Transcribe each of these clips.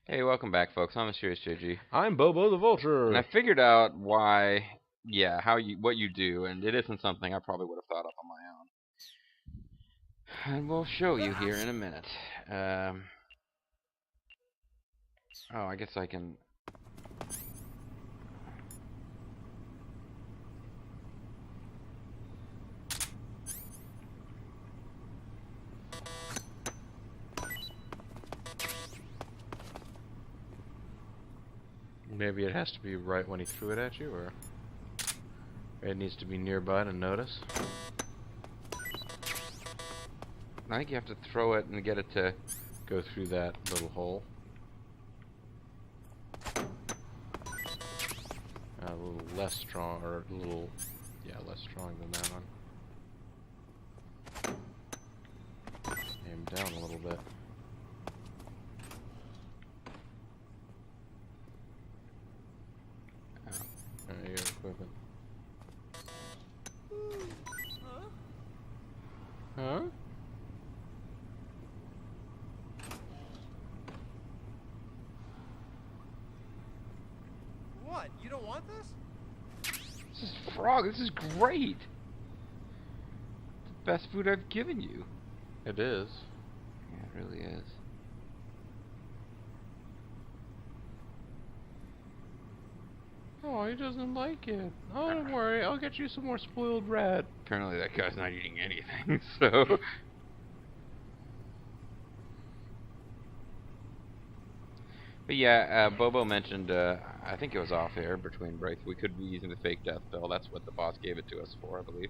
Hey, welcome back, folks. I'm Mysterious JG, I'm Bobo the and I Vulture. figured out why, what you do, and it isn't something I probably would have thought up on my own. And we'll show you here in a minute. Oh, I guess I can. Maybe it has to be right when he threw it at you, or it needs to be nearby to notice. I think you have to throw it and get it to. Go through that little hole. A little less strong, or a little, less strong than that one. Aim down a little bit. There you go, equipment. Huh? What? You don't want this? This is frog. This is great. It's the best food I've given you. It is. Yeah, it really is. Oh, he doesn't like it. Oh, don't worry. I'll get you some more spoiled rat. Apparently, that guy's not eating anything. So. But yeah, Bobo mentioned, I think it was off air between breaks, we could be using the fake death pill. That's what the boss gave it to us for, I believe.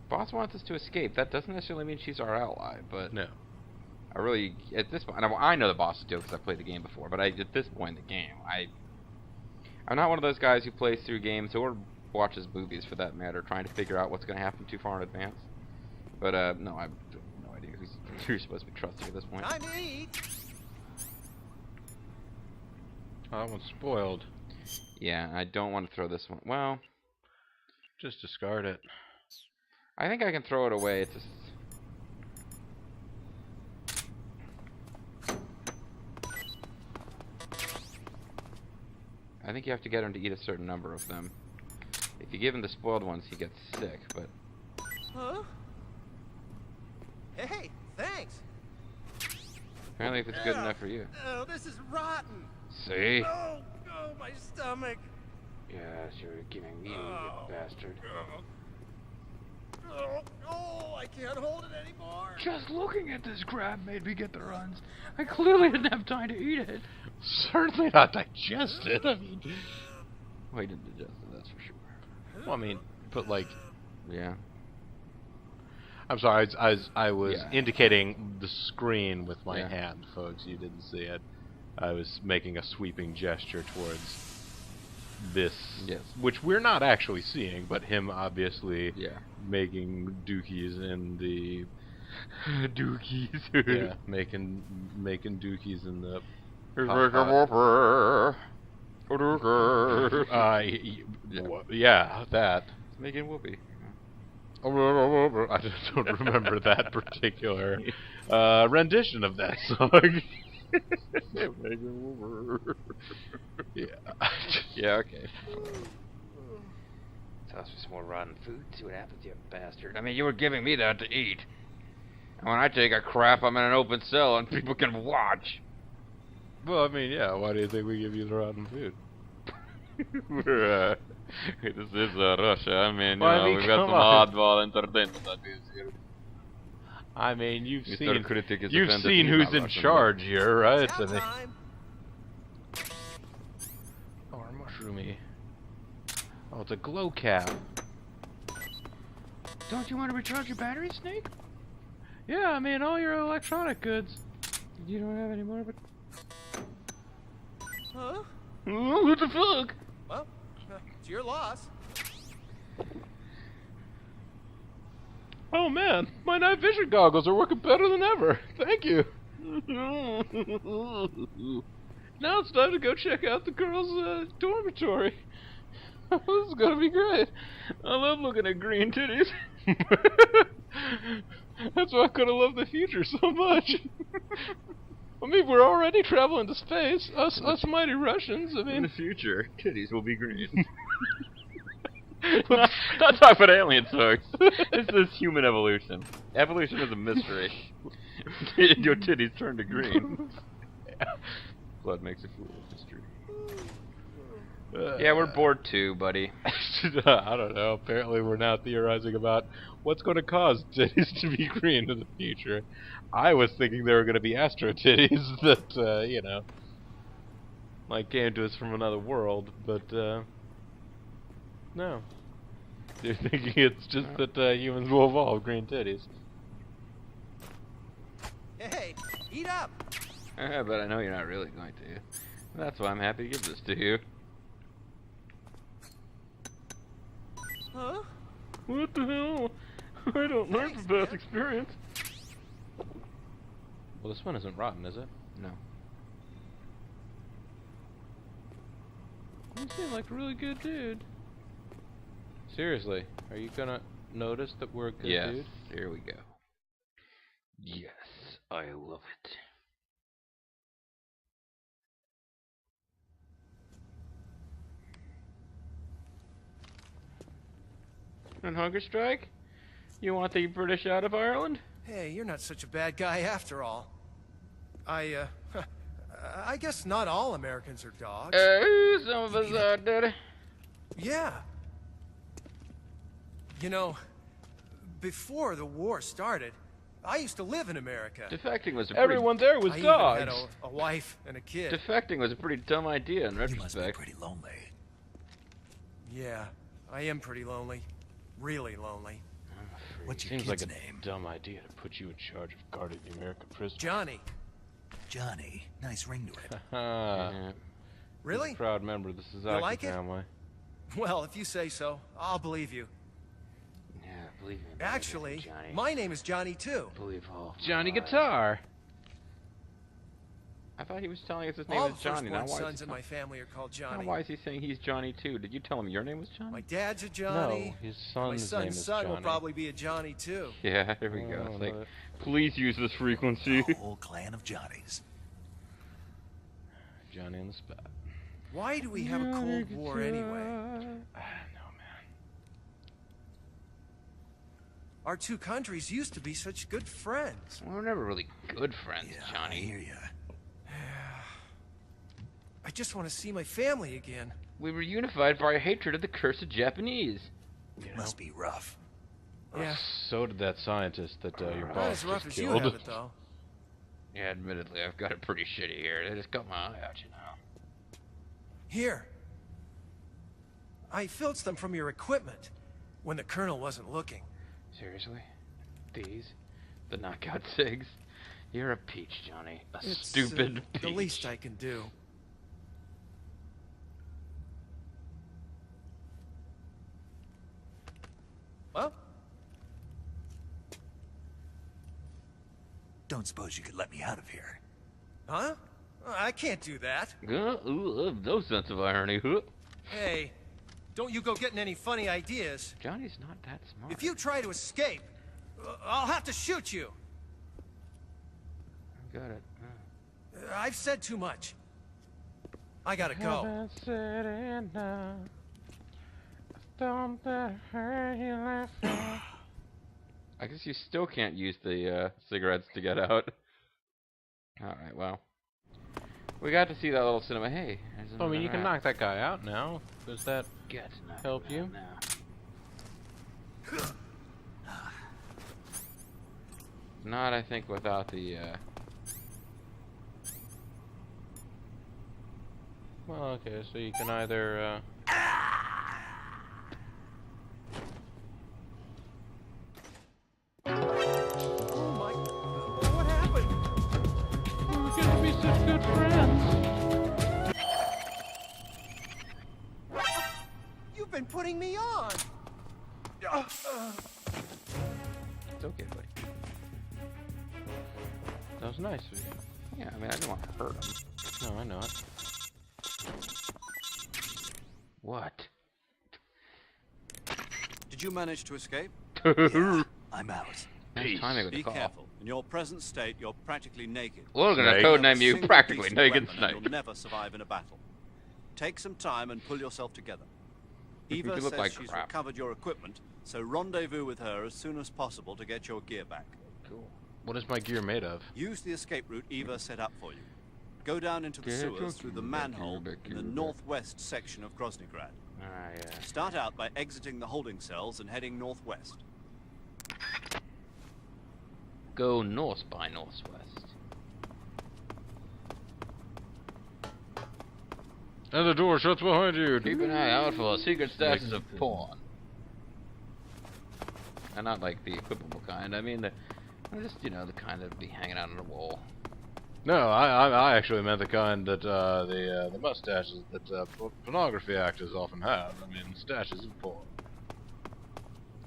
Boss wants us to escape. That doesn't necessarily mean she's our ally, but No. I really, at this point, I know the boss is do because I played the game before, but at this point in the game, I'm not one of those guys who plays through games or watches movies, for that matter, trying to figure out what's going to happen too far in advance. But, no, I have no idea who's you're supposed to be trusting at this point. Time to eat. Oh, that one's spoiled. Yeah, I don't want to throw this one. Well, Just discard it. I think I can throw it away. It's just... I think you have to get him to eat a certain number of them. If you give him the spoiled ones, he gets sick, but... Huh? Hey, thanks. Apparently if it's good enough for you. Oh, this is rotten. See? Oh, my stomach. Yes, you're giving me, you bastard. I can't hold it anymore. Just looking at this crab made me get the runs. I clearly didn't have time to eat it. Certainly not digest it. I mean, Well, he didn't digest it, that's for sure. well, I mean, but like, Yeah. I'm sorry, I was Yeah. indicating the screen with my Yeah. hand, folks. You didn't see it. I was making a sweeping gesture towards this, Yes. which we're not actually seeing, but him obviously Yeah. making dookies in the Dookies. yeah, making dookies in the He's hot making pot. whopper. Dookie. Yeah, that. Making whoopee. I just don't remember that particular rendition of that song. Yeah. Yeah, okay. Toss me some more rotten food, see what happens, you bastard. I mean, you were giving me that to eat. And when I take a crap, I'm in an open cell and people can watch. Well, I mean, yeah. Why do you think we give you the rotten food? This is Russia. I mean, Well, I mean, we've got come some on. oddball entertainment that is here. I mean, you've Mr. Critic is you've offended seen me, who's not in Russian, charge here, right? Chow I mean, time. oh, our mushroomy. Oh, it's a glow cap. Don't you want to recharge your battery, Snake? Yeah, I mean, all your electronic goods. You don't have any more, but... Huh? What the fuck? Well, it's your loss. Oh man, my night vision goggles are working better than ever. Thank you. Now it's time to go check out the girls' dormitory. This is gonna be great. I love looking at green titties. That's why I could have loved the future so much. I mean, we're already traveling to space. Us mighty Russians. I In mean, the future, titties will be green. not talk about aliens, folks. This is human evolution. Evolution is a mystery. Your titties turn to green. Blood makes a fool of history. Yeah, we're bored too, buddy. I don't know. Apparently, we're now theorizing about what's going to cause titties to be green in the future. I was thinking they were going to be astro titties that, you know, like came to us from another world, but no. They're thinking it's just that humans will evolve green titties. Hey, eat up. But I know you're not really going to. That's why I'm happy to give this to you. Huh? What the hell? I don't learn Thanks, from past man. experience. Well, this one isn't rotten, is it? No. You seem like a really good dude. Seriously, are you gonna notice that we're a good Yes, dude? here we go. Yes, I love it. On hunger strike? You want the British out of Ireland? Hey, you're not such a bad guy after all. I guess not all Americans are dogs. Some of us are, Daddy. Yeah. You know, before the war started, I used to live in America. Defecting was a Everyone there was I dogs. even had a wife and a kid. Defecting was a pretty dumb idea in You must be retrospect. pretty lonely. Yeah, I am pretty lonely. Really lonely. What's your Seems like kid's a name? dumb idea to put you in charge of guarding the American prisoners. Johnny. Johnny. Nice ring to it. Haha. Yeah. Really? Proud member of the You Suzuki like it? family. Well, if you say so, I'll believe you. Yeah, believe me. Actually, Johnny. my name is Johnny too. Believe all. Johnny Guitar. I thought he was telling us his name All was the Johnny. Now firstborn why, sons in my family are called now Johnny. why is he saying he's Johnny too? Did you tell him your name was Johnny? My dad's a Johnny. No, his My son's name son's is son Johnny. will probably be a Johnny too. Yeah, here we go. Oh, It's like, no. please use this frequency. A whole clan of Johnnies. Johnny on the spot. Why do we have a Cold War anyway? I don't know, man. Our two countries used to be such good friends. We're never really good friends, Yeah, I Johnny. hear ya. I just want to see my family again. We were unified by our hatred of the cursed Japanese. You know? Must be rough. Yeah, So did that scientist that your not boss as rough just as you killed. have it though. Yeah, admittedly, I've got it pretty shitty here. They just got my eye out, you know. Here. I filched them from your equipment when the colonel wasn't looking. Seriously? These? The knockout cigs? You're a peach, Johnny. A It's stupid peach. the least I can do. Well, Don't suppose you could let me out of here? huh? I can't do that. Ooh, no sense of irony. Huh. Hey, don't you go getting any funny ideas. Johnny's not that smart. If you try to escape, I'll have to shoot you. Got it. I've said too much. I gotta go. Haven't said enough. Don't that hurt you laughing. I guess you still can't use the cigarettes to get out. Alright, well. We got to see that little cinema. Hey, there's I mean, you can another knock that guy out now. Does that Get to knock help him you? out now. Not, I think, without the, Well, okay, so you can either, Oh my... What happened? we're gonna be such good friends. You've been putting me on. it's okay, buddy. That was nice of you. Yeah, I mean, I didn't want to hurt him. No, I know it. What? Did you manage to escape? Yeah, I'm out. Nice Peace. timing with the Be call. careful. In your present state, you're practically naked. We're gonna Snake. codename Have a you single practically decent naked weapon and Snake. You'll never survive in a battle. Take some time and pull yourself together. You Eva look says like she's crap. recovered your equipment, so rendezvous with her as soon as possible to get your gear back. Cool. What is my gear made of? Use the escape route Eva set up for you. Go down into the Get your sewers through the gear back, manhole gear back, in the gear back. northwest section of Groznygrad. Ah, yeah. Start out by exiting the holding cells and heading northwest. Go north by northwest. And the door shuts behind you. Keep an eye out for secret stashes of porn. And not like the equipable kind. I mean, just, you know, the kind that would be hanging out on the wall. No, I actually meant the kind that the mustaches that pornography actors often have. I mean, stashes of porn.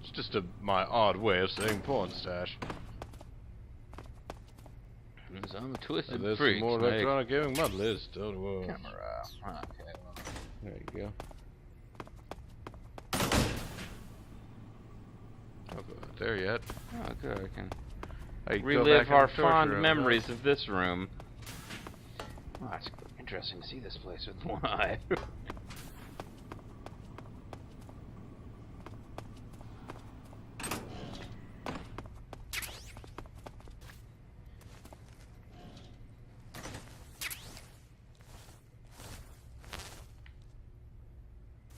It's just my odd way of saying porn stash. Because I'm a twisted There's freak. some more Snake. electronic gaming mod list. Don't worry. Camera. Okay, well, there you go. Don't go out there yet. Oh, good. I can I go relive back in our the torture fond room, memories of this room. Oh, it's interesting to see this place with one eye.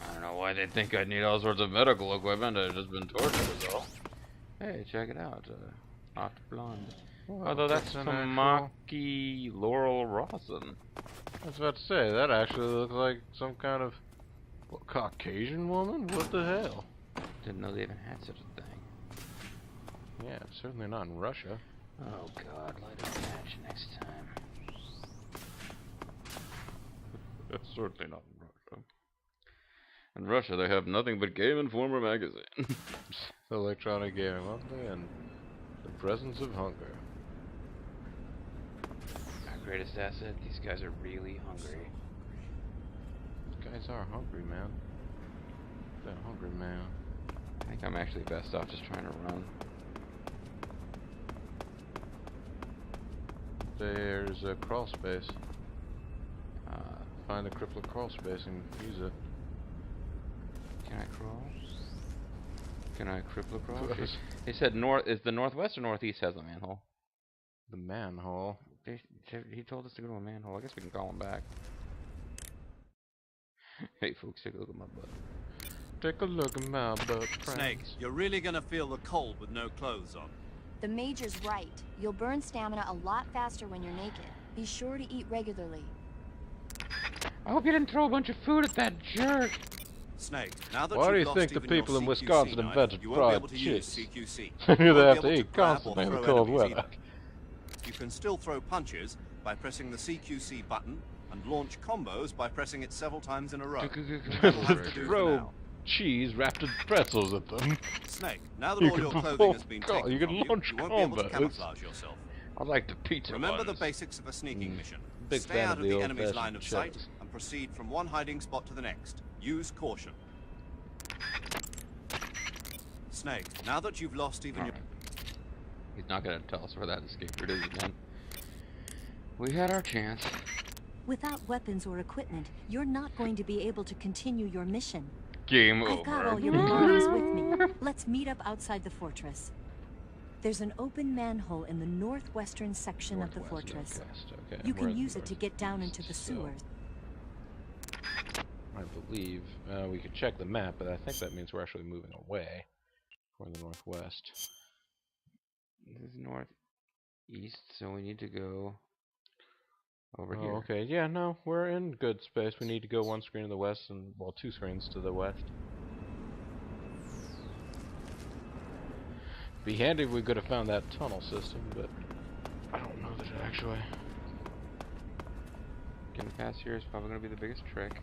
I don't know why they think I'd need all sorts of medical equipment. I've just been tortured is all. Hey, check it out. Hot blonde. Although that's an Tamaki Laurel Rawson. I was about to say, that actually looks like some kind of Caucasian woman? What the hell? Didn't know they even had such a thing. Yeah, certainly not in Russia. Oh god, light a match next time. That's certainly not in Russia. In Russia, they have nothing but Game Informer magazine. Electronic Gaming Monthly and the presence of hunger. Our greatest asset, these guys are really hungry. These guys are hungry, man. They're hungry, man. I think I'm actually best off just trying to run. There's a crawl space. Find the crippler crawl space and use it. Can I crawl? Can I cripple crawl? He said north. Is the northwest or northeast has a manhole? The manhole. He told us to go to a manhole. I guess we can call him back. Hey folks, take a look at my butt. Take a look at my butt, friends. Snake, you're really gonna feel the cold with no clothes on. The Major's right. You'll burn stamina a lot faster when you're naked. Be sure to eat regularly. I hope you didn't throw a bunch of food at that jerk. Snake, now that Why do you've you lost think the even your people in CQC Wisconsin knife, invented you won't be able fried to use cheese? CQC. They You won't have be to able eat grab or constantly in the throw cold enemies weather. either. You can still throw punches by pressing the CQC button and launch combos by pressing it several times in a row. That'll have to do for Throw now. cheese wrapped in pretzels at them. Snake, now that You all can your clothing launch has been co- taken you can from you, launch you won't be able to combos. camouflage yourself. I like the pizza Remember the ones. basics of a sneaking mission. Big Stay fan out of of the the enemy's old-fashioned line of sight cheddars. and proceed from one hiding spot to the next. Use caution. Snake, now that you've lost even your... He's not gonna tell us where that escape route is again. We had our chance. Without weapons or equipment, you're not going to be able to continue your mission. Game I've got over. all your belongings with me. Let's meet up outside the fortress. There's an open manhole in the northwestern section of the fortress. Northwest, okay. You We're can in use it to get down northeast, into the so sewers. I believe we could check the map, but I think that means we're actually moving away from the northwest. This is northeast, so we need to go over Oh, here. okay. Yeah, no, we're in good space. We need to go one screen to the west and, well, two screens to the west. Be handy if we could have found that tunnel system, but I don't know that it actually. Getting past here is probably going to be the biggest trick.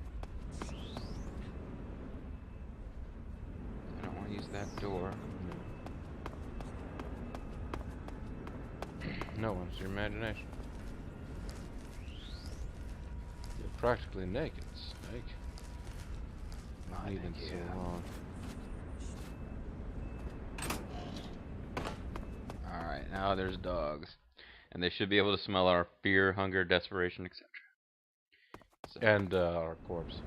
I don't want to use that door. No one's your imagination. You're practically naked, Snake. Not Leaving naked. so long. Alright, now there's dogs. And they should be able to smell our fear, hunger, desperation, etc. So. And our corpse.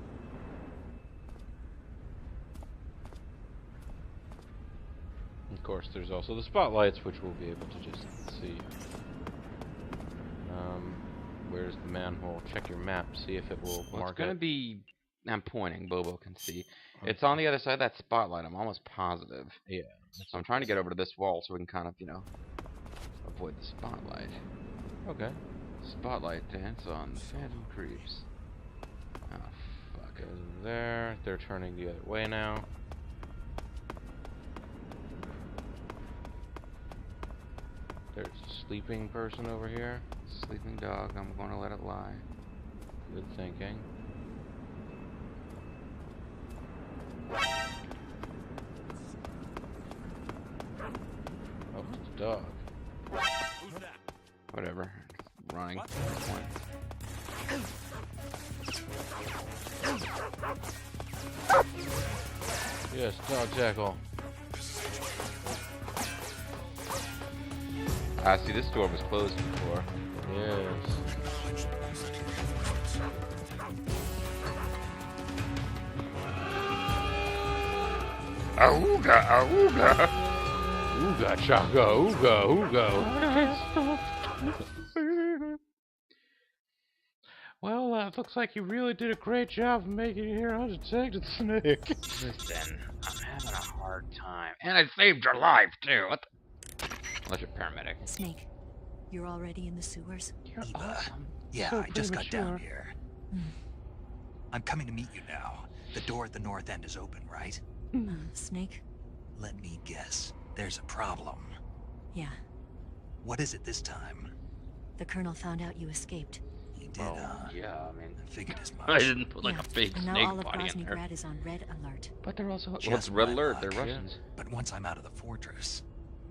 Of course, there's also the spotlights, which we'll be able to just see. Where's the manhole? Check your map, see if it will Well, mark it's gonna it. be... I'm pointing, Bobo can see. It's on the other side of that spotlight, I'm almost positive. Yeah. So I'm trying to get over to this wall so we can kind of, you know, avoid the spotlight. Okay. Spotlight dance on the Phantom Creeps. Oh, fuck it. There. They're turning the other way now. There's a sleeping person over here. Sleeping dog, I'm gonna let it lie. Good thinking. Oh, it's a dog. Whatever. It's running. At this point. Yes, dog tackle. Ah, see, this door was closed before. Yes. Auga, auga! Ooga chaka, ooga, ooga. Well, it looks like you really did a great job of making it here undetected, Snake. Listen, I'm having a hard time. And I saved your life, too. What the... Unless you're a paramedic. Snake, you're already in the sewers? You're Eva. awesome. Yeah, So I just got down premature. here. Mm. I'm coming to meet you now. The door at the north end is open, right? Snake? Let me guess. There's a problem. Yeah. What is it this time? The Colonel found out you escaped. He did, Yeah, I mean... I figured as much. I didn't put like Yeah, a fake and now snake all of body in there. Groznyj is on red alert. But they're also... Well, Just it's red my alert, luck. they're Yeah. Russians. But once I'm out of the fortress,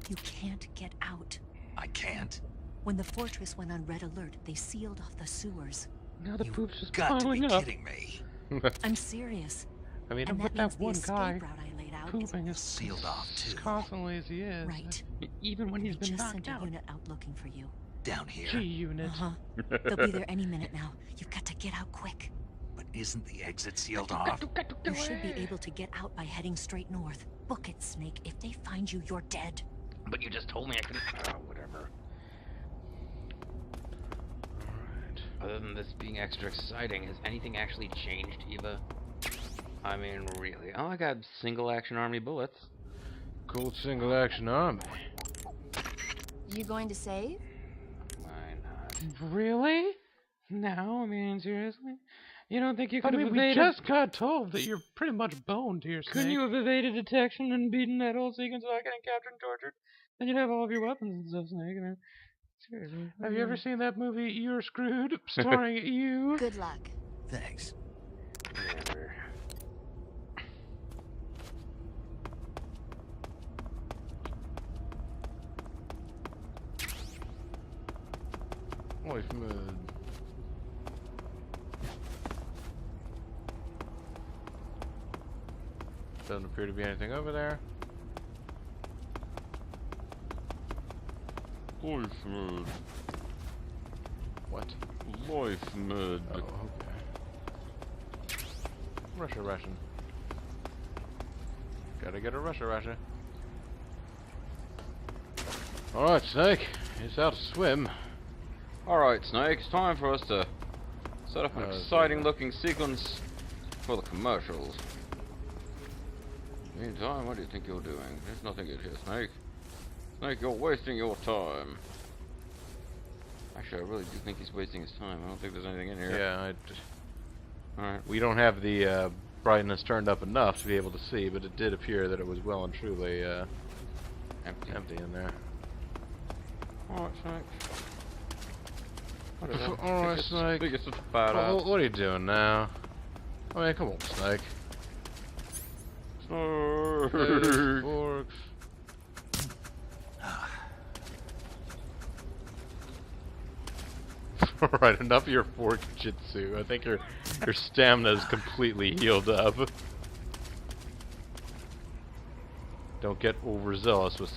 You can't get out. I can't. When the fortress went on red alert, they sealed off the sewers. Now the You poop's just got to be piling up. kidding me. I'm serious. I mean, And with that that means the one escape guy route I laid out is pooping as Sealed off, too. constantly as he is. right. Even when They he's been just knocked sent a out. unit out looking for you. Down here. G unit. Uh-huh. They'll be there any minute now. You've got to get out quick. But isn't the exit sealed off? You should be able to get out by heading straight north. Book it, Snake. If they find you, you're dead. But you just told me I couldn't... Oh, whatever. Alright. Other than this being extra exciting, has anything actually changed, Eva? I mean, really. Oh, I got single action army bullets. Cool single action army. You going to save? Why not? Really? No, I mean, seriously? You don't think you could have we evaded... just got told that you're pretty much boned here, Snake. Couldn't you have evaded detection and beaten that whole sequence without getting captured and tortured? Then you'd have all of your weapons and stuff, Snake. I mean, seriously. Have you ever seen that movie, You're Screwed, starring you? Good luck. Thanks. Whatever. Life mode. Doesn't appear to be anything over there. Life mode. What? Life mode. Oh, okay. Russia ration. Gotta get a Russia ration. Alright, Snake. It's out to swim. Alright, Snake, it's time for us to set up an Okay. exciting looking sequence for the commercials. Meantime, what do you think you're doing? There's nothing in here, Snake. Snake, you're wasting your time. Actually, I really do think he's wasting his time. I don't think there's anything in here. Yeah, Alright. we don't have the brightness turned up enough to be able to see, but it did appear that it was well and truly Empty. empty in there. Alright, Snake. Whatever. Alright, Biggest- Snake. Biggest of the bad Well, what are you doing now? I mean, come on, Snake. There's forks. Alright, enough of your fork jitsu. I think your stamina is completely healed up. Don't get overzealous with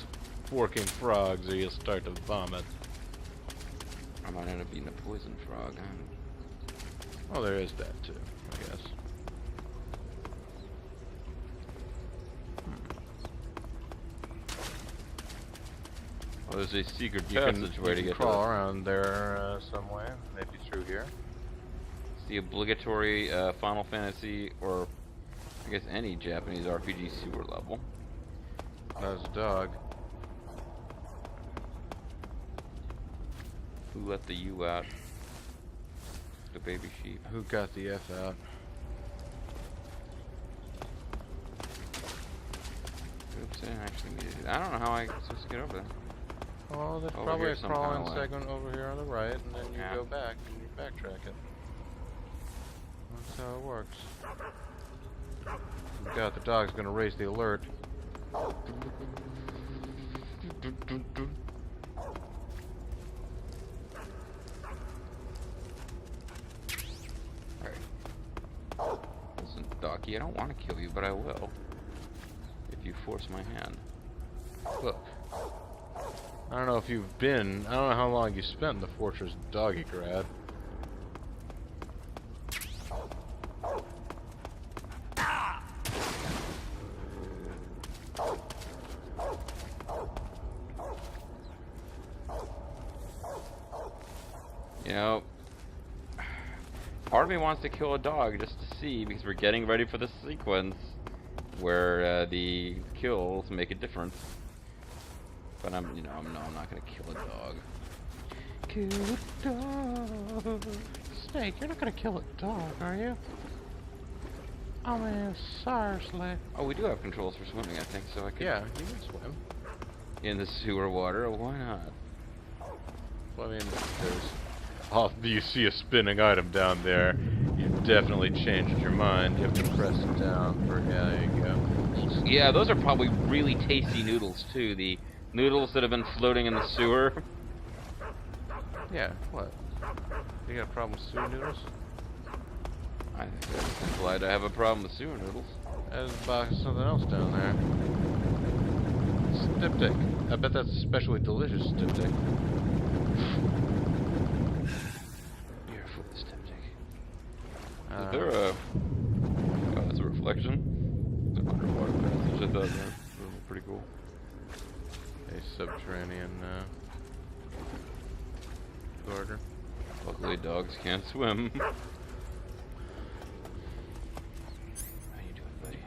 forking frogs or you'll start to vomit. I might end up being a poison frog. Well, there is that too, I guess. Well, there's a secret You can passageway to get to crawl around there somewhere, maybe through here. It's the obligatory Final Fantasy, or I guess any Japanese RPG sewer level. There's a dog. Who let the U out? The baby sheep. Who got the F out? Oops, I didn't actually mean to do that. I don't know how I'm supposed to get over there. Oh, there's Over probably here a some crawling kind of way. segment over here on the right, and then you Yeah. go back and you backtrack it. That's how it works. Oh God, the dog's gonna raise the alert. Listen, Docky, I don't want to kill you, but I will. If you force my hand. Look. I don't know if you've been, I don't know how long you spent in the Fortress Doggygrad. You know, part of me wants to kill a dog just to see, because we're getting ready for the sequence where the kills make a difference. But I'm not gonna kill a dog. Kill a dog. Snake, you're not gonna kill a dog, are you? Oh man, seriously. Oh, we do have controls for swimming, I think, so I could. Yeah, you can swim. In the sewer water, why not? Well, I mean, there's... Oh, you see a spinning item down there. You've definitely changed your mind. You have to press it down for... Yeah, there you go. Yeah, those are probably really tasty noodles, too. The noodles that have been floating in the sewer. Yeah, what? You got a problem with sewer noodles? I think that's implied I have a problem with sewer noodles. There's a box of something else down there. Styptic. I bet that's especially delicious styptic. Beer for the styptic. Uh, Is there a... Oh, that's a reflection? It's an underwater passage. I thought that was pretty cool. a subterranean corridor. Luckily dogs can't swim. How you doing, buddy?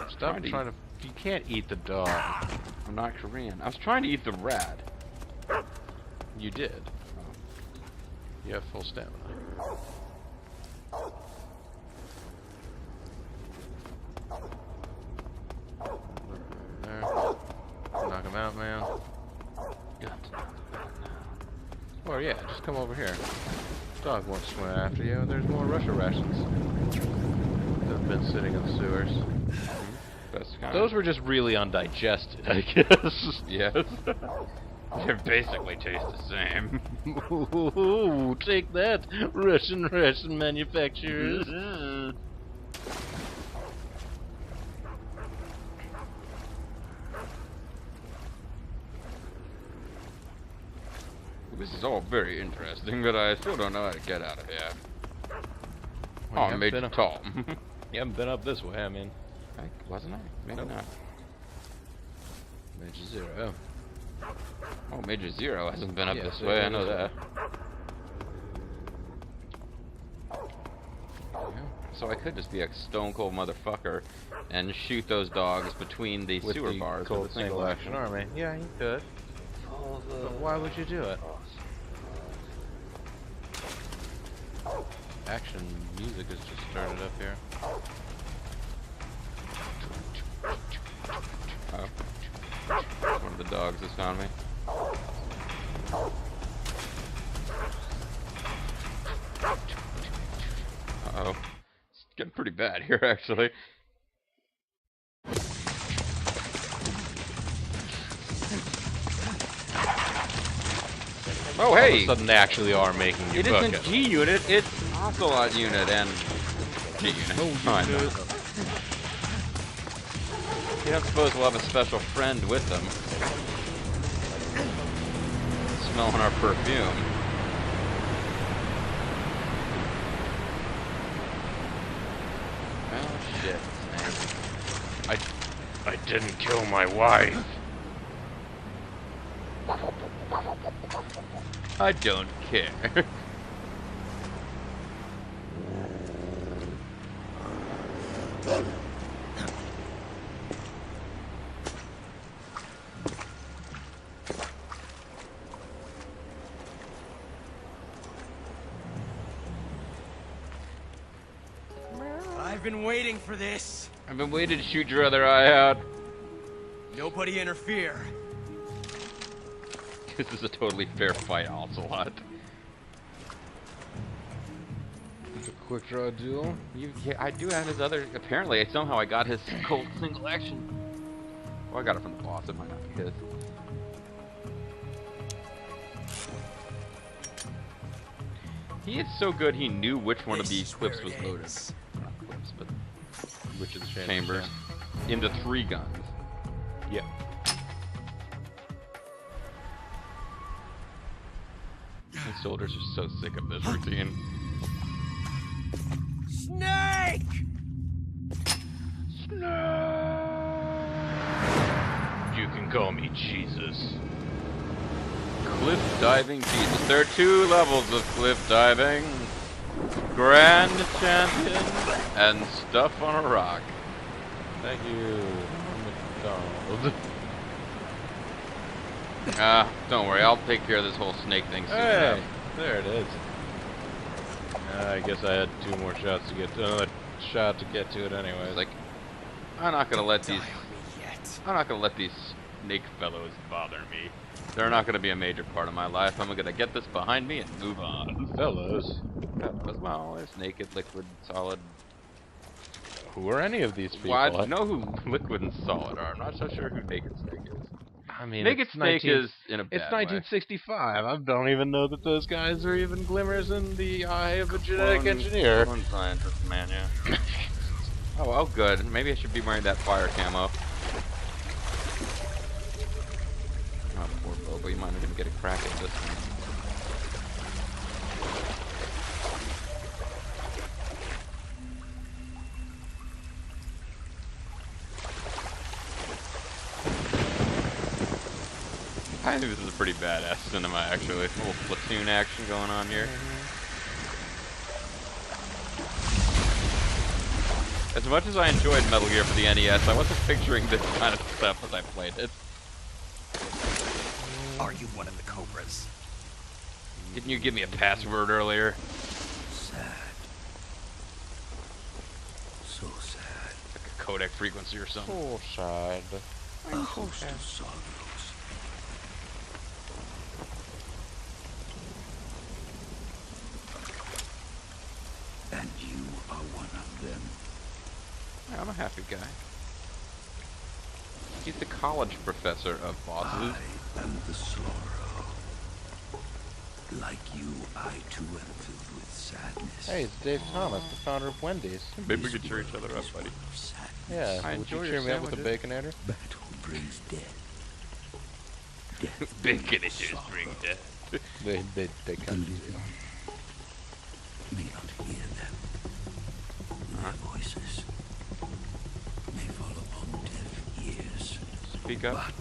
Stop trying to... You can't eat the dog. I'm not Korean. I was trying to eat the rat. You did. You have full stamina. There. Knock him out, man. Or yeah, just come over here. Dog won't swim after you. There's more Russia rations that have been sitting in the sewers. Those were just really undigested, I guess. Yes. They basically taste the same. Ooh, take that, Russian manufacturers. This is all very interesting, but I still don't know how to get out of here. Well, Oh, Major Tom. You haven't been up this way, I mean. Wasn't I? Maybe not. Major Zero. Oh, Major Zero hasn't been up Yeah, this so way, I it know is that. So I could just be a stone cold motherfucker and shoot those dogs between the With sewer the bars cold with a single single action. action army. Yeah, you could. But why would you do it? Action music has just started up here. Oh. One of the dogs has found me. Uh-oh. It's getting pretty bad here, actually. Oh, All hey! of a sudden, they actually are making you It book isn't it. G unit, it's Ocelot unit and G unit. Oh, I know. You don't suppose we'll have a special friend with them. Smelling our perfume. Oh shit, Snake. I didn't kill my wife. I don't care. I've been waiting for this. I've been waiting to shoot your other eye out. Nobody interfere. This is a totally fair fight, Ocelot. A quick draw duel. Yeah, I do have his other. Apparently, somehow I got his cold single action. Well, I got it from the boss. It might not be his. He is so good. He knew which one of these clips was loaded. Not clips, but Which is chambers. Into 3 guns. Yeah. The soldiers are so sick of this routine. Snake! You can call me Jesus. Cliff diving Jesus. There are 2 levels of cliff diving. Grand Champion and Stuff on a Rock. Thank you, McDonald. Don't worry, I'll take care of this whole snake thing soon enough. Hey, there it is. I guess I had 2 more shots to get to another shot to get to it anyways. Like, I'm not gonna let these. I'm not gonna let these snake fellows bother me. They're not gonna be a major part of my life. I'm gonna get this behind me and move on. Fellows. Well, there's naked, liquid, solid. Who are any of these people? Well, I know who liquid and solid are. I'm not so sure who naked snake is. I mean, Naked Snake is in a bad It's 1965. I don't even know that those guys are even glimmers in the eye of a genetic engineer. Clone scientist, man, yeah. Oh, good. Maybe I should be wearing that fire camo. Oh, poor Bobo. You might not even get a crack at this one. I think this is a pretty badass cinema, actually. A little platoon action going on here. As much as I enjoyed Metal Gear for the NES, I wasn't picturing this kind of stuff as I played it. Are you one of the Cobras? Didn't you give me a password earlier? Sad. So sad. Like a codec frequency or something. Oh, side. A host of sorrows. And you are one of them. Yeah, I'm a happy guy. He's the college professor of bosses. I am the sorrow. Like you, I too am filled with sadness. Hey, it's Dave Thomas, the founder of Wendy's. Maybe we could cheer each other up, buddy. Yeah, I would you enjoy cheer your me up with a sandwiches. baconator? Battle brings death. Death Baconators bring death. They The come. living may not hear them. Their voices may fall upon deaf ears. Speak up. But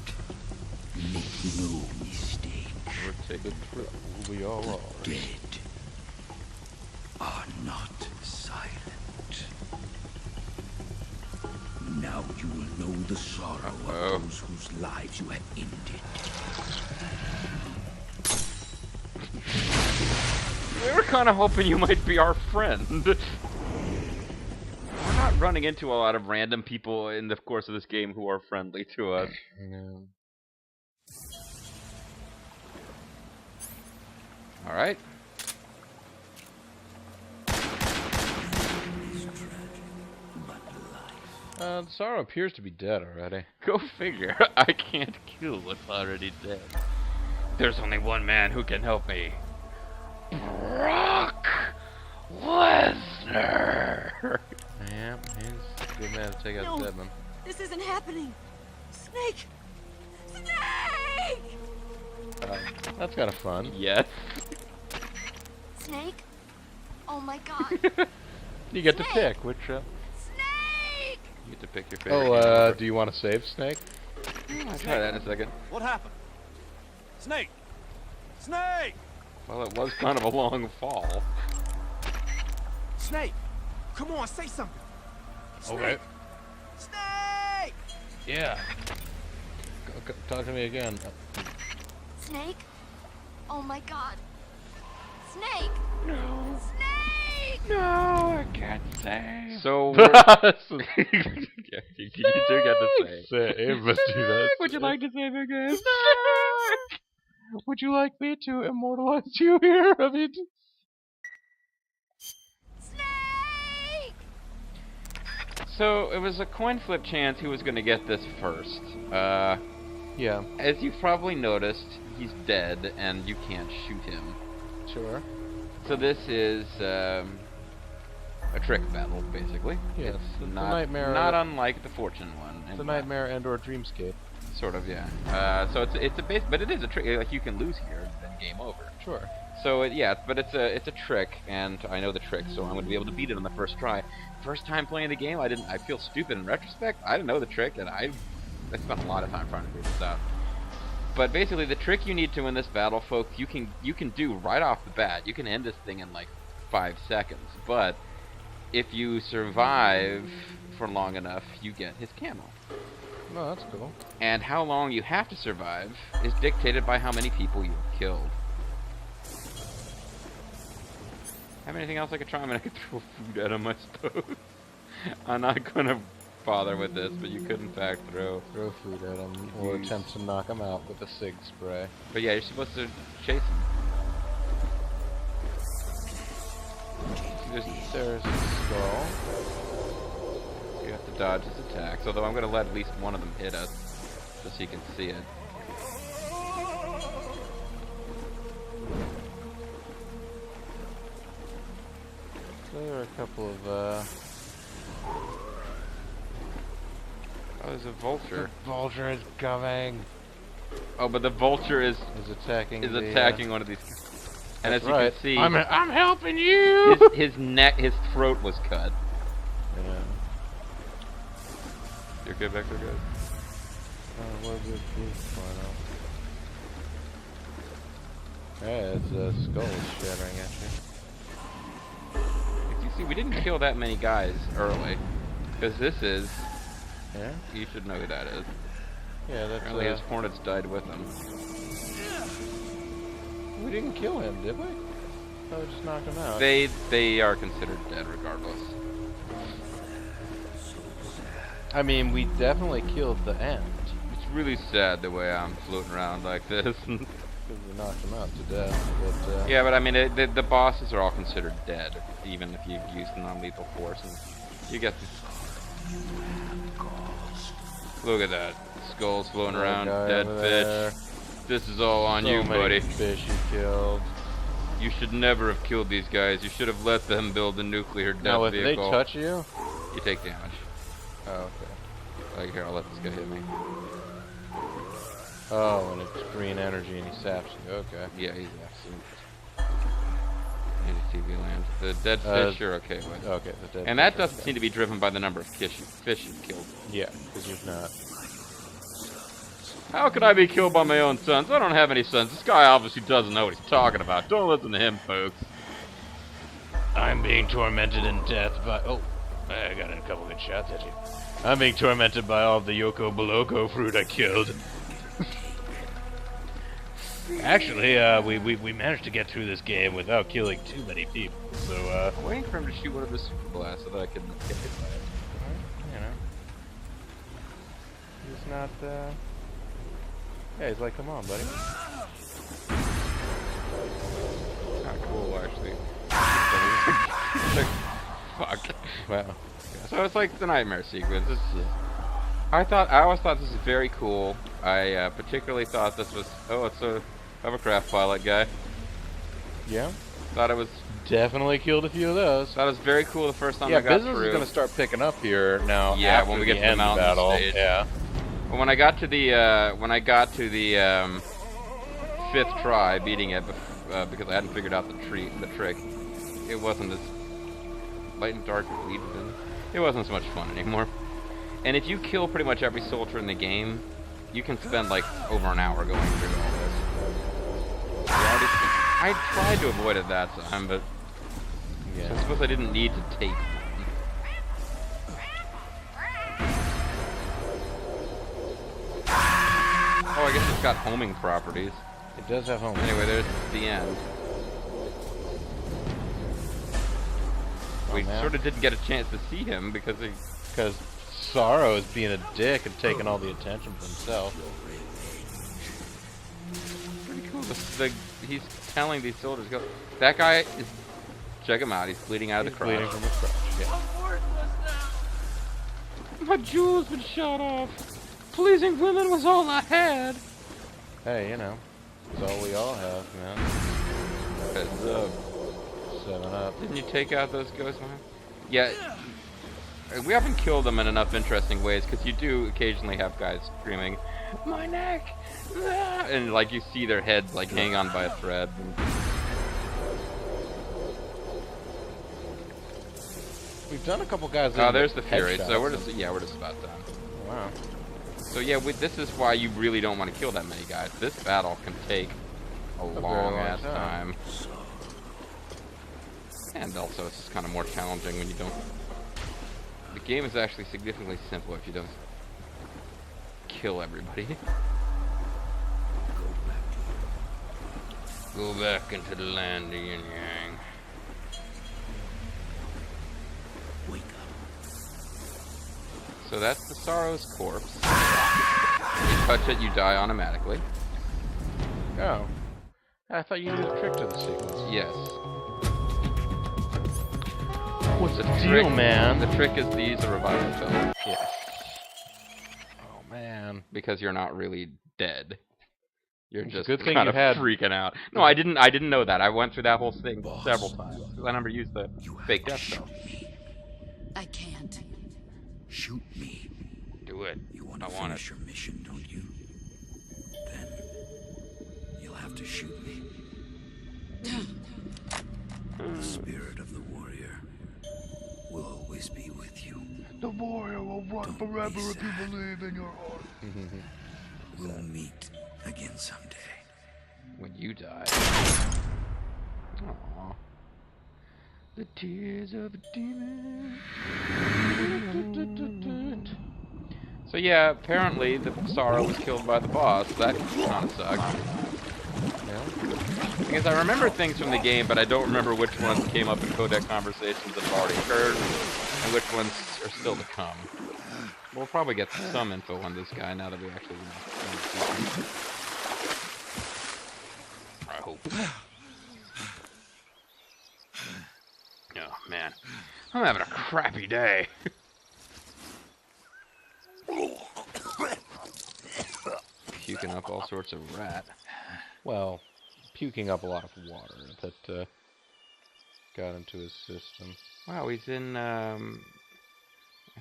make no mistake, Or take The truth will be all wrong. dead are not silent. Now you will know the sorrow of those whose lives you have ended. We were kind of hoping you might be our friend. We're not running into a lot of random people in the course of this game who are friendly to us. Yeah. Alright. The Sorrow appears to be dead already. Go figure. I can't kill what's already dead. There's only one man who can help me. Brock Lesnar. Yeah, he's a good man to take out No. Deadman. This isn't happening. Snake! Snake! That's kind of fun. Yes. Snake? Oh my god. You get to Snake! pick which. Snake! You get to pick your favorite. Do you want to save Snake? I'll try that in a second. What happened? Snake! Snake! Well, it was kind of a long fall. Snake! Come on, say something! Okay. Snake! Yeah. Talk to me again. Snake? Oh my god. Snake! No. Snake! No, I can't say. So, yeah, you do get to say. Save, let's do that. Would you like to save again? Would you like me to immortalize you here? I mean, Snake! So, it was a coin flip chance who was going to get this first. yeah, As you've probably noticed, he's dead, and you can't shoot him. sure. So this is a trick battle, basically. Yeah, It's it's a not, nightmare. not unlike the fortune one. It's a nightmare and/or dreamscape. Sort of, yeah. So it's a base, but it is a trick. Like you can lose here, then game over. Sure. So yeah, but it's a trick, and I know the trick, so I'm going to be able to beat it on the first try. First time playing the game, I feel stupid in retrospect. I didn't know the trick, and I spent a lot of time trying to figure this out. But basically, the trick you need to win this battle, folks, you can do right off the bat. You can end this thing in like 5 seconds. But if you survive for long enough, you get his camo. No, that's cool. And how long you have to survive is dictated by how many people you have killed. Have anything else I could try? I mean, I could throw food at him, I suppose. I'm not gonna bother with this, but you could in fact throw food at him or attempt to knock him out with a sig spray. But yeah, you're supposed to chase him. There's a skull. You have to dodge his attacks, although I'm going to let at least one of them hit us, just so you can see it. So there are a couple of, Oh, there's a vulture. The vulture is coming. Oh, but the vulture is attacking. One of these. And as That's right. you can see, I'm helping you. his throat was cut. Yeah. You're good back there, guys. Where's the yeah, it's a skull shattering at you. As you see, we didn't kill that many guys early, because this is. Yeah. You should know who that is. Yeah, that's. Apparently, his hornets died with him. We didn't kill him, did we? Oh, we just knocked him out. They are considered dead regardless. I mean, we definitely killed the end. It's really sad the way I'm floating around like this. Because we knocked him out to death. But, yeah, but I mean, the bosses are all considered dead, even if you've used non-lethal force. And you get this. Look at that. Skulls floating around, dead fish. This is all on you, buddy. Fish you killed. You should never have killed these guys. You should have let them build a nuclear death now, if vehicle. they touch you, you take damage. Oh, okay. Like, here, I'll let this guy hit me. Oh, and it's green energy and he saps you. Okay. Yeah, he's absolute. TV land. The dead fish you're okay with. Okay, the dead and that doesn't seem to be driven by the number of fish you've killed. Yeah, because you've not. How could I be killed by my own sons? I don't have any sons. This guy obviously doesn't know what he's talking about. Don't listen to him, folks. I'm being tormented in death by... Oh, I got in a couple good shots at you. I'm being tormented by all the Yoko Boloko fruit I killed. Actually, we managed to get through this game without killing too many people, so, I'm waiting for him to shoot one of his super blasts so that I can get hit by it. You know. He's not, Yeah, he's like, come on, buddy. Kinda cool, actually. Fuck. Wow. So it's like the nightmare sequence. I always thought this was very cool. I particularly thought this was... Oh, it's a Hovercraft pilot guy. Yeah. Thought it was Definitely killed a few of those. Thought it was very cool the first time Yeah, I got business through. is going to start picking up here now. Yeah, after when we the get to the end mountain battle. stage. Yeah. Well, when I got to the 5th try, beating it because I hadn't figured out the trick, it wasn't as light and dark as lead. It wasn't as much fun anymore. And if you kill pretty much every soldier in the game, you can spend like over an hour going through all this. I tried to avoid it that time, but Yeah. I suppose I didn't need to take one. Oh, I guess it's got homing properties. It does have home. Anyway, there's the end. We man. sort of didn't get a chance to see him because Sorrow is being a dick and taking all the attention for himself. pretty cool. He's telling these soldiers, "Go." That guy is. Check him out. He's bleeding out of the crotch. Bleeding from his crotch. Yeah. My jewels been shot off. Pleasing women was all I had. Hey, you know, it's all we all have, man. Heads up. 7-Up. Didn't you take out those ghosts, man? Yeah. We haven't killed them in enough interesting ways because you do occasionally have guys screaming, "My neck!" Ah! And like you see their heads like hang on by a thread. We've done a couple guys. Oh, there's the Fury. headshots. So we're just about done. Wow. So yeah, this is why you really don't want to kill that many guys. This battle can take a long ass time. And also it's just kind of more challenging when you don't. The game is actually significantly simpler if you don't kill everybody. Go back into the land of yin yang. Wake up. So that's the Sorrow's corpse. You touch it, you die automatically. Oh. I thought you knew the trick to the sequence. Yes. What's The the trick, deal, man? The trick is to use a revival pill. Yes. Oh, man. Because you're not really dead. You're It's a just good thing kind you of had- freaking out. No, I didn't know that. I went through that whole thing several times. Because I never used the fake death spell. I can't. Shoot me. Do it. You want I to want finish your mission, don't you? Then you'll have to shoot me. The spirit of the warrior will always be with you. The warrior will run Don't forever be if you sad. believe in your heart. We'll meet again someday. When you die. Aww. The tears of a demon. So yeah, apparently the Sorrow was killed by the boss. That kind of sucked. Because I remember things from the game, but I don't remember which ones came up in codec conversations that have already occurred, and which ones are still to come. We'll probably get some info on this guy now that we actually know. I hope. Oh man, I'm having a crappy day. Puking up all sorts of rat. Well, puking up a lot of water that got into his system. Wow, he's in, I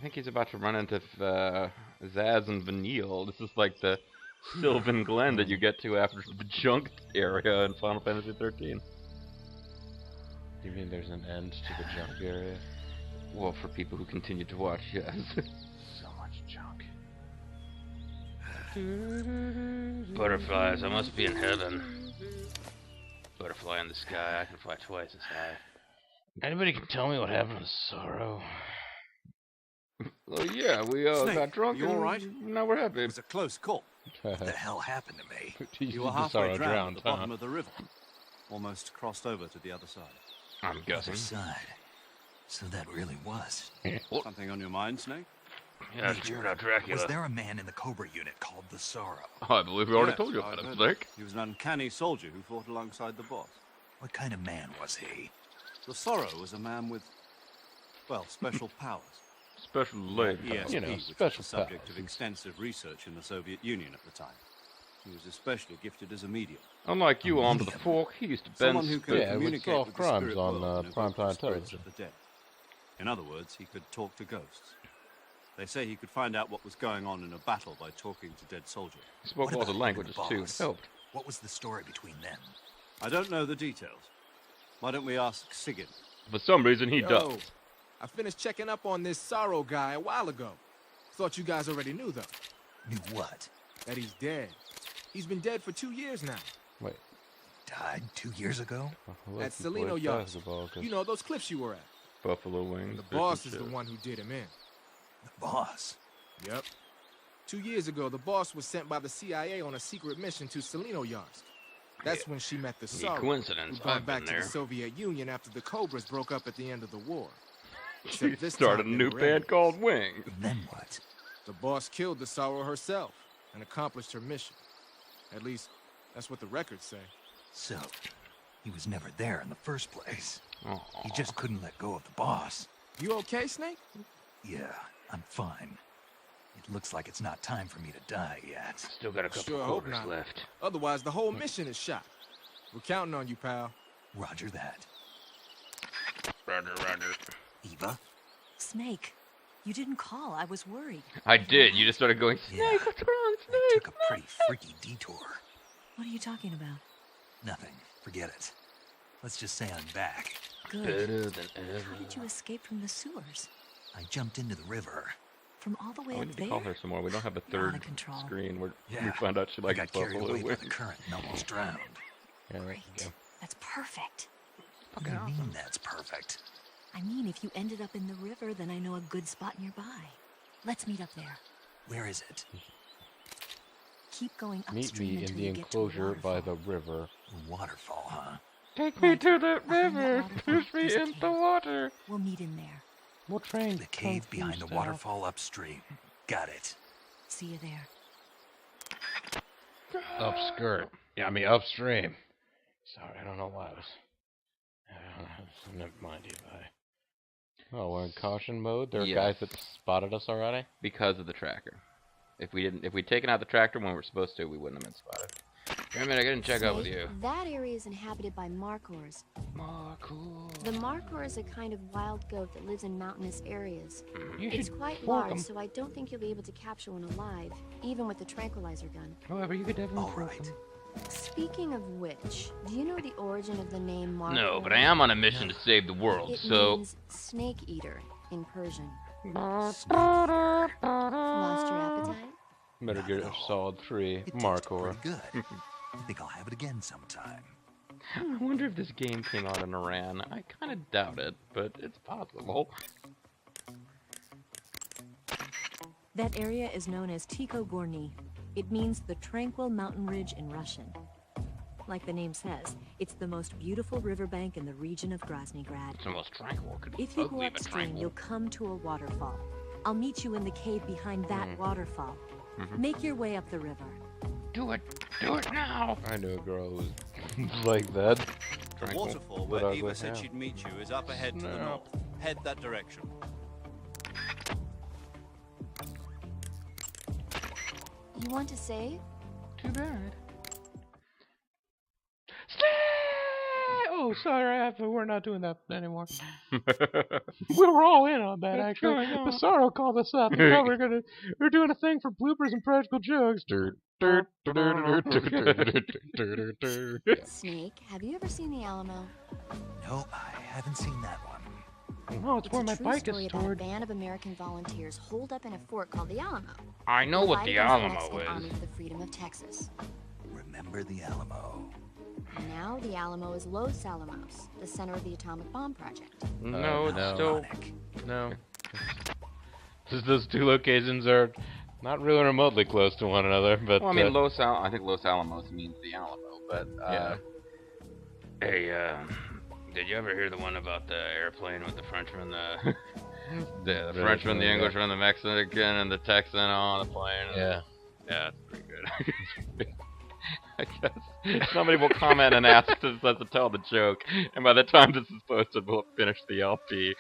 think he's about to run into Zaz and Vanille. This is like the Sylvan Glen that you get to after the junk area in Final Fantasy 13. You mean there's an end to the junk area? Well, for people who continue to watch, yes. So much junk. Butterflies, I must be in heaven. Butterfly in the sky, I can fly twice as high. Anybody can tell me what happened to Sorrow? Oh yeah, we Snake, got drunk you and all right? now we're happy. It was a close call. What the hell happened to me? You were halfway drowned at the bottom of the river. Almost crossed over to the other side. I'm guessing. Other side. So that really was. Something on your mind, Snake? Yeah, it's Major, not Dracula. was there a man in the Cobra unit called the Sorrow? Oh, I believe we already Yes, told you I've about him, heard Snake. that. He was an uncanny soldier who fought alongside the boss. What kind of man was he? The Sorrow was a man with, well, special powers. Special leg. ESP, You know, which special was the subject powers. of extensive research in the Soviet Union at the time. He was especially gifted as a medium. Unlike you, armed with a fork, he used to bend Someone who could Yeah, it would communicate solve with the crimes spirit on, world and primetime evoke the spirits television. of the dead. In other words, he could talk to ghosts. They say he could find out what was going on in a battle by talking to dead soldiers. He spoke all the languages too. It helped. What was the story between them? I don't know the details. Why don't we ask Sigyn? For some reason, he Yo, does. I finished checking up on this Sorrow guy a while ago. Thought you guys already knew, though. Knew what? That he's dead. He's been dead for 2 years now. Wait. Died 2 years ago? At Salino Yachts. You know, those cliffs you were at. Buffalo wings. The fish boss and is the chips. one who did him in. The boss? Yep. 2 years ago, the boss was sent by the CIA on a secret mission to Salino Yachts. That's when she met the Sorrow, coincidence. who'd gone I've back been to there. the Soviet Union after the Cobras broke up at the end of the war. She Except this started a time they new were band enemies. called Wings. Then what? The boss killed the Sorrow herself and accomplished her mission. At least, that's what the records say. So, he was never there in the first place. Aw. He just couldn't let go of the boss. You okay, Snake? Yeah, I'm fine. It looks like it's not time for me to die yet. Still got a couple Sure hope quarters not. left. Otherwise, the whole mission is shot. We're counting on you, pal. Roger that. Roger, roger. Eva? Snake, you didn't call. I was worried. I did. You just started going, Yeah. Snake, what's wrong, I Snake? took a pretty freaky detour. What are you talking about? Nothing. Forget it. Let's just say I'm back. Good. Better than ever. How did you escape from the sewers? I jumped into the river. From all the way Oh, we up need to there? call her some more. We don't have a You're out third of control. screen where we Yeah, found out she I likes got carried buffalo away by wings. the current and almost drowned. Yeah, there Great. you go. That's perfect. What do you mean that's perfect? I mean, if you ended up in the river, then I know a good spot nearby. Let's meet up there. Where is it? Keep going Meet upstream me in until the you get to a enclosure by waterfall. the river. A waterfall, huh? Take me to the Behind that river. waterfall, Push me there's a in the cave. water. We'll meet in there. We'll train The cave Kung Fu behind the style. waterfall upstream. Got it. See you there. Upskirt. Yeah, I mean upstream. Sorry, I don't know why I was. Never mind, Levi. Oh, we're in caution mode. There are guys Yes. that spotted us already. Because of the tracker. If we'd taken out the tractor when we were supposed to, we wouldn't have been spotted. Wait a minute, I didn't check out with Snake, you. That area is inhabited by markhors. Marco. The markhor is a kind of wild goat that lives in mountainous areas. You It's should quite fork large, 'em. so I don't think you'll be able to capture one alive, even with the tranquilizer gun. However, you could definitely All fork right. 'em. Speaking of which, do you know the origin of the name Markhor? No, but I am on a mission to save the world, It so... means snake eater in Persian. Snake Lost your appetite? Metal Gear Solid 3, It tastes Markor. pretty good. I think I'll have it again sometime. I wonder if this game came out in Iran. I kind of doubt it, but it's possible. That area is known as Tiko Gorny. It means the tranquil mountain ridge in Russian. Like the name says, it's the most beautiful riverbank in the region of Groznygrad. It's the most tranquil. Could be If you go ugly, but upstream, tranquil. you'll come to a waterfall. I'll meet you in the cave behind that waterfall. Make your way up the river. Do it! Do it now! I knew a girl who was like that. The Tranquil. waterfall But where ugly, Eva said yeah. she'd meet you is up ahead to the Snap. north. Head that direction. You want to save? Too bad. Oh, sorry, we're not doing that anymore. We were all in on that, What's actually. going on? Bassaro called us up. He thought we're doing a thing for bloopers and practical jokes. Snake, have you ever seen the Alamo? Nope, I haven't seen that one. Oh, it's It's where a my true bike story is about a stored. band of American volunteers holed up in a fort called the Alamo. I know what the Fight against Alamo Mexican is. Army for the freedom of Texas. Remember the Alamo. Now the Alamo is Los Alamos, the center of the atomic bomb project. No, it's no. still... Ironic. No. Those two locations are not really remotely close to one another, but Well, I mean, I think Los Alamos means the Alamo, but, yeah. Hey, did you ever hear the one about the airplane with the Frenchman, the Frenchman, the yeah. Englishman, the Mexican, and the Texan on the plane? Yeah. Yeah, that's pretty good. I guess somebody will comment and ask us to tell the joke, and by the time this is posted, we'll finish the LP.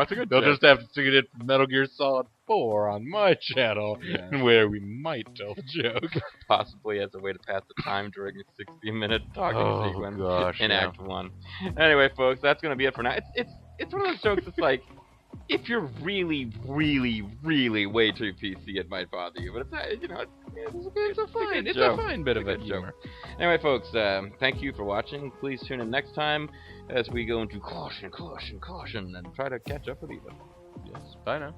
It's a good They'll joke. just have to sing it in Metal Gear Solid 4 on my channel, where we might tell a joke. Possibly as a way to pass the time during a 60-minute talking sequence in Act 1. Anyway, folks, that's going to be it for now. It's one of those jokes that's like, if you're really, really, really way too PC, it might bother you. But it's not, you know, it's a fine bit of a humor. Anyway, folks, thank you for watching. Please tune in next time as we go into caution, caution, caution, and try to catch up with Eva. Yes, bye now.